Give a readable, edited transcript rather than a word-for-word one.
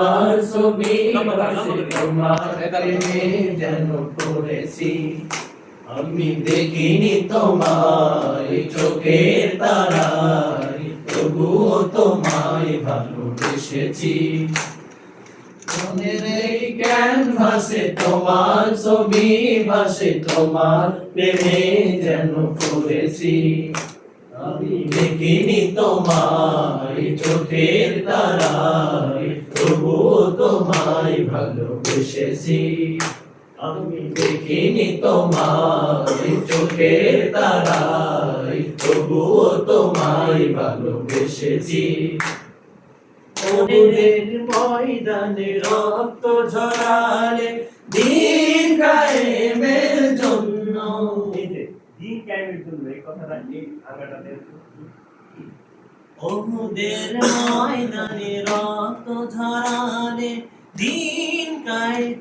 আর ছবি ভাসে তোমার প্রেমে যেন পড়েছি। আমি দেখিনি তোমায় চোখের তারায়, তবুও তোমায় ভালোবেসেছি। মনের এই ক্যানভাসে তোমার ছবি ভাসে, তোমার প্রেমে যেন পড়েছি। আমি দেখিনি তোমায় চোখের তারায়, তবুও তোমায় ভালোবেসেছি। আমি দেখিনি তোমায় চোখের তারায়, তবুও তোমায় ভালোবেসেছি। ওদের ময়দানে রক্ত ঝরালে দিন কায়েমের জন্য, দিন কায়েমের জন্য এই কথাটা এই আগাটাতে ওদের ময়দানে রক্ত ঝরালে দিন কায়েম